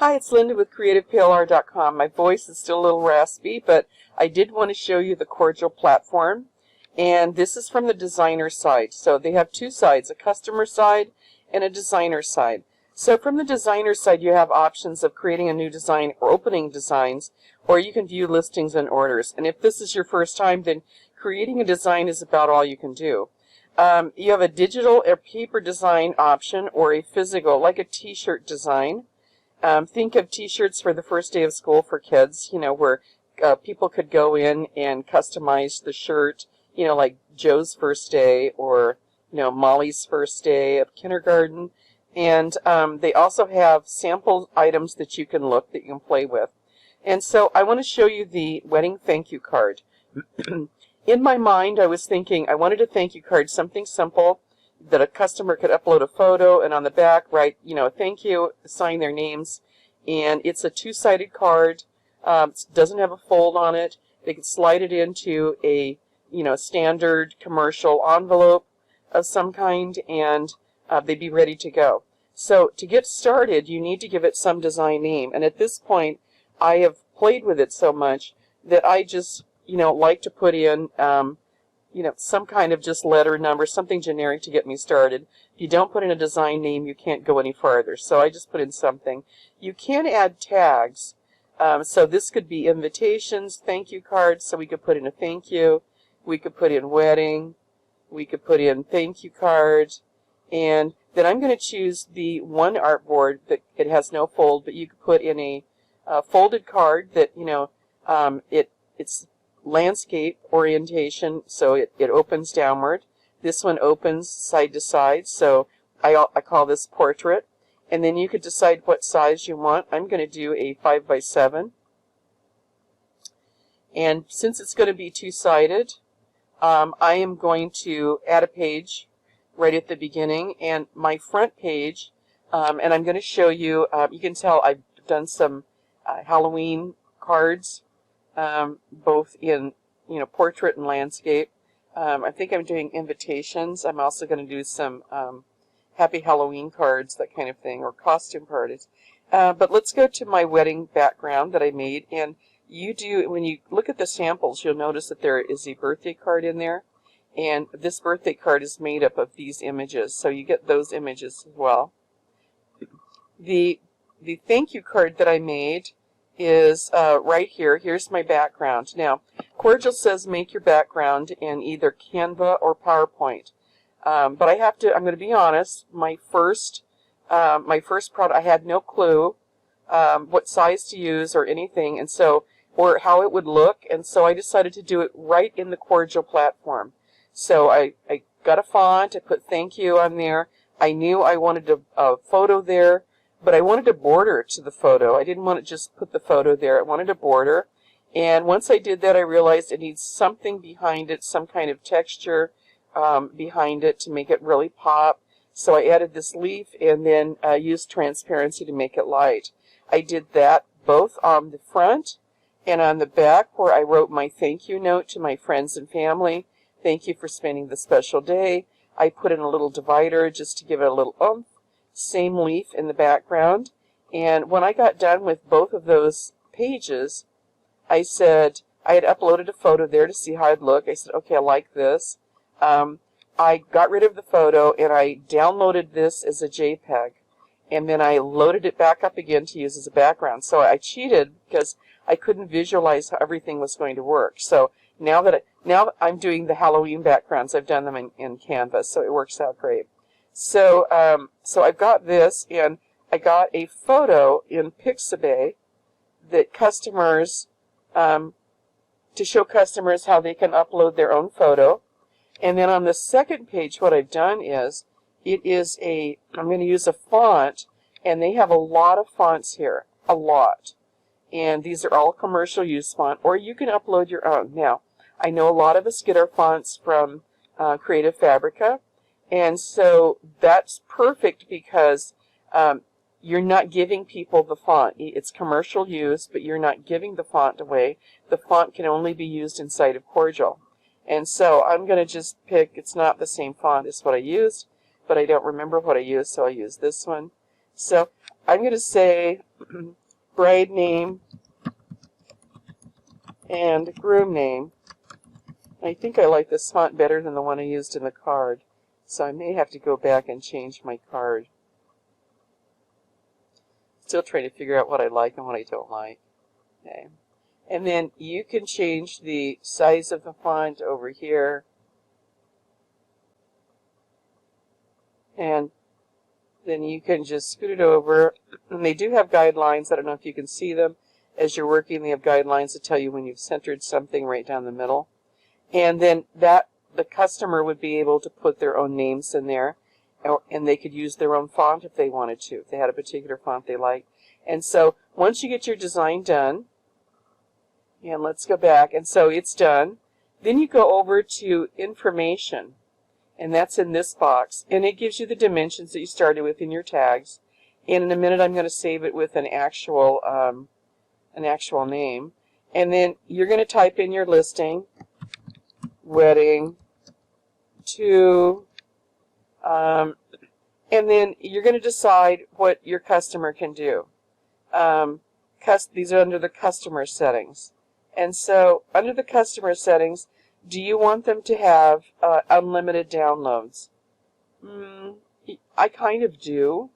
Hi, it's Linda with CreativePLR.com. My voice is still a little raspy, but I did want to show you the Corjl platform. And this is from the designer side. So they have two sides, a customer side and a designer side. So from the designer side, you have options of creating a new design or opening designs, or you can view listings and orders. And if this is your first time, then creating a design is about all you can do. You have a digital or paper design option or a physical, like a t-shirt design. Think of t-shirts for the first day of school for kids, where people could go in and customize the shirt, like Joe's first day or, Molly's first day of kindergarten. And they also have sample items that you can look, that you can play with. And so I want to show you the wedding thank you card. In my mind, I was thinking I wanted a thank you card, something simple, that a customer could upload a photo and on the back write, thank you, sign their names. And it's a two-sided card. It doesn't have a fold on it. They could slide it into a, standard commercial envelope of some kind, and they'd be ready to go. So to get started, you need to give it some design name. And at this point, I have played with it so much that I just, like to put in some kind of just letter number, something generic to get me started. If you don't put in a design name, you can't go any farther. So I just put in something. You can add tags. So this could be invitations, thank you cards. So we could put in a thank you. We could put in wedding. We could put in thank you card. And then I'm going to choose the one artboard that it has no fold, but you could put in a folded card that, it's landscape orientation, so it opens downward. This one opens side to side, so I call this portrait. And then you could decide what size you want. I'm going to do a 5x7. And since it's going to be two-sided, I am going to add a page right at the beginning. And my front page, and I'm going to show you, you can tell I've done some Halloween cards, both in portrait and landscape. I think I'm doing invitations. I'm also going to do some Happy Halloween cards, that kind of thing, or costume parties. But let's go to my wedding background that I made. And when you look at the samples, you'll notice that there is a birthday card in there. And this birthday card is made up of these images, so you get those images as well. The thank you card that I made is right here. Here's my background. Now, Corjl says make your background in either Canva or PowerPoint. But I'm going to be honest, my first product, I had no clue what size to use or anything, and so, or how it would look, and so I decided to do it right in the Corjl platform. So I got a font, I put thank you on there. I knew I wanted a photo there, but I wanted a border to the photo. I didn't want to just put the photo there. I wanted a border. And once I did that, I realized it needs something behind it, some kind of texture behind it to make it really pop. So I added this leaf and then used transparency to make it light. I did that both on the front and on the back, where I wrote my thank you note to my friends and family. Thank you for spending the special day. I put in a little divider just to give it a little oomph. Same leaf in the background. And when I got done with both of those pages, I said, I had uploaded a photo there to see how it'd look. I said, okay, I like this. I got rid of the photo and I downloaded this as a JPEG. And then I loaded it back up again to use as a background. So I cheated because I couldn't visualize how everything was going to work. So now I'm doing the Halloween backgrounds. I've done them in Canva, so it works out great. So I've got this, and I got a photo in Pixabay that customers, to show customers how they can upload their own photo. And then on the second page, what I've done is, I'm going to use a font, and they have a lot of fonts here, a lot. And these are all commercial use font, or you can upload your own. Now, I know a lot of us get our fonts from Creative Fabrica, and so that's perfect because you're not giving people the font. It's commercial use, but you're not giving the font away. The font can only be used inside of Corjl. And so I'm going to just pick, it's not the same font as what I used, but I don't remember what I used, so I use this one. So I'm going to say bride name and groom name. I think I like this font better than the one I used in the card, so I may have to go back and change my card. Still trying to figure out what I like and what I don't like. Okay. And then you can change the size of the font over here. And then you can just scoot it over. And they do have guidelines. I don't know if you can see them. As you're working, they have guidelines to tell you when you've centered something right down the middle. And then the customer would be able to put their own names in there, and they could use their own font if they wanted to, if they had a particular font they liked. And so once you get your design done, and let's go back, and so it's done, then you go over to information, and that's in this box, and it gives you the dimensions that you started with in your tags. And in a minute I'm going to save it with an actual name, and then you're going to type in your listing, wedding to, and then you're going to decide what your customer can do. These are under the customer settings. And so under the customer settings, do you want them to have unlimited downloads? I kind of do.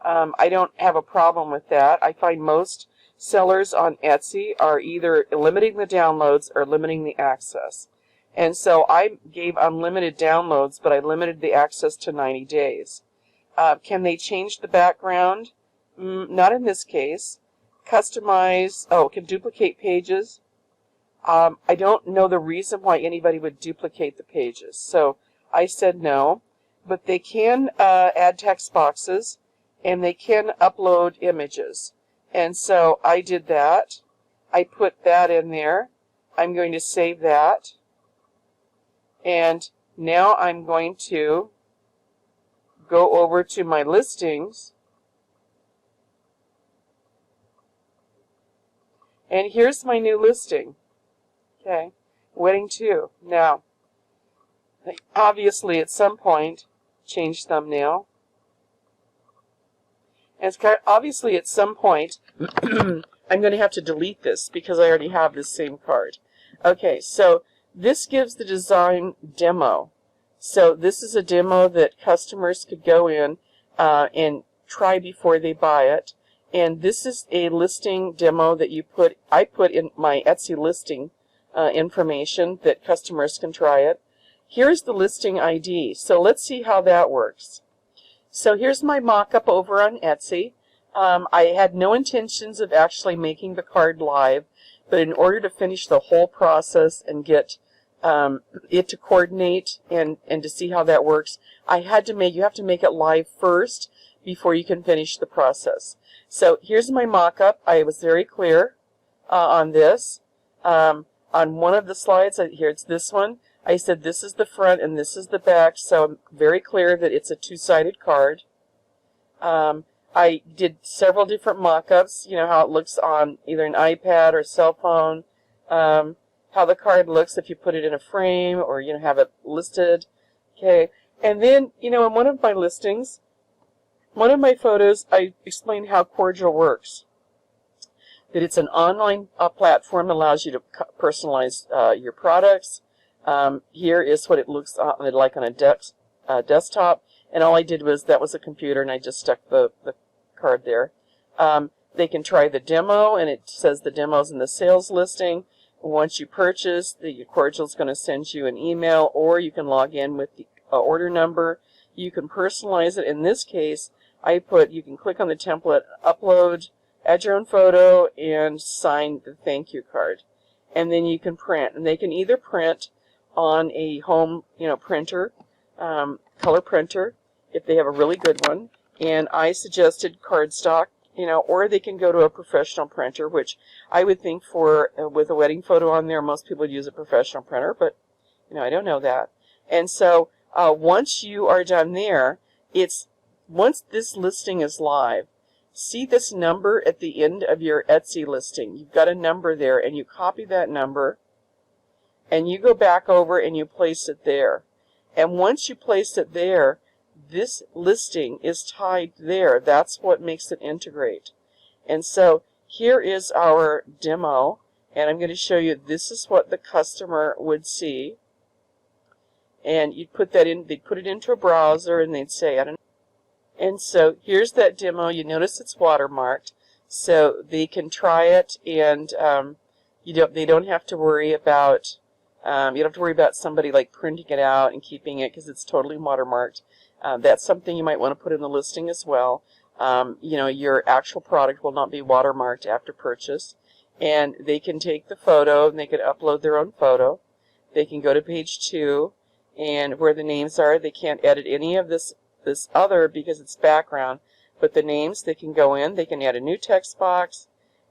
I don't have a problem with that. I find most sellers on Etsy are either limiting the downloads or limiting the access. And so I gave unlimited downloads, but I limited the access to 90 days. Can they change the background? Not in this case. Customize, can duplicate pages. I don't know the reason why anybody would duplicate the pages, so I said no. But they can add text boxes, and they can upload images. And so I did that. I put that in there. I'm going to save that. And now I'm going to go over to my listings. And here's my new listing. Okay, wedding 2. Now, obviously at some point, change thumbnail. And obviously at some point, I'm going to have to delete this because I already have this same card. Okay, so this gives the design demo. So this is a demo that customers could go in and try before they buy it. And this is a listing demo that I put in my Etsy listing information that customers can try it. Here's the listing ID. So let's see how that works. So here's my mock-up over on Etsy. I had no intentions of actually making the card live, but in order to finish the whole process and get it to coordinate and to see how that works, you have to make it live first before you can finish the process. So here's my mock-up. I was very clear on this. On one of the slides, here it's this one, I said this is the front and this is the back, so I'm very clear that it's a two-sided card. I did several different mock-ups, you know, how it looks on either an iPad or cell phone, how the card looks if you put it in a frame or, you know, have it listed. Okay, and then, you know, in one of my listings, one of my photos, I explained how Corjl works. That it's an online platform that allows you to personalize your products. Here is what it looks like on a desktop, and all I did was, that was a computer, and I just stuck the card there. They can try the demo, and it says the demo's in the sales listing. Once you purchase, the Corjl's going to send you an email, or you can log in with the order number. You can personalize it. In this case, you can click on the template, upload, add your own photo, and sign the thank you card. And then you can print. And they can either print on a home, printer, color printer, if they have a really good one. And I suggested cardstock, or they can go to a professional printer, which I would think with a wedding photo on there, most people would use a professional printer, but, I don't know that. And so once you are done there, once this listing is live, see this number at the end of your Etsy listing. You've got a number there, and you copy that number, and you go back over and you place it there. And once you place it there, this listing is tied there. That's what makes it integrate. And so here is our demo, and I'm going to show you this is what the customer would see. And you'd put that in, they'd put it into a browser, and they'd say, I don't know. And so here's that demo. You notice it's watermarked, so they can try it, and they don't have to worry about you don't have to worry about somebody like printing it out and keeping it because it's totally watermarked. That's something you might want to put in the listing as well. Your actual product will not be watermarked after purchase, and they can take the photo and they can upload their own photo. They can go to page 2, and where the names are, they can't edit any of this other because it's background, but the names, they can go in, they can add a new text box,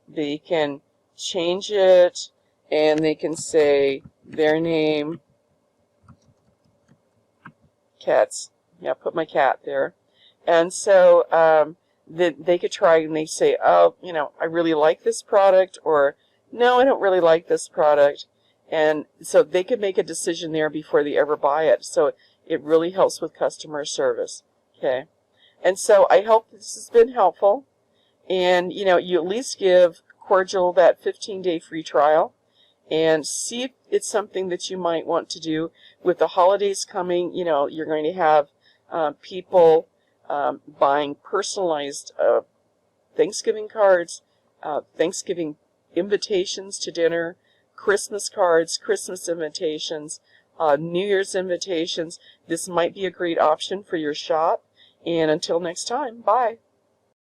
they can change it, and they can say their name, cats, yeah, put my cat there. And so they could try, and they say, oh, I really like this product, or no, I don't really like this product. And so they could make a decision there before they ever buy it. So it really helps with customer service. Okay. And so I hope this has been helpful. And, you at least give Corjl that 15-day free trial and see if it's something that you might want to do. With the holidays coming, you're going to have people buying personalized Thanksgiving cards, Thanksgiving invitations to dinner, Christmas cards, Christmas invitations, New Year's invitations. This might be a great option for your shop. And until next time, bye.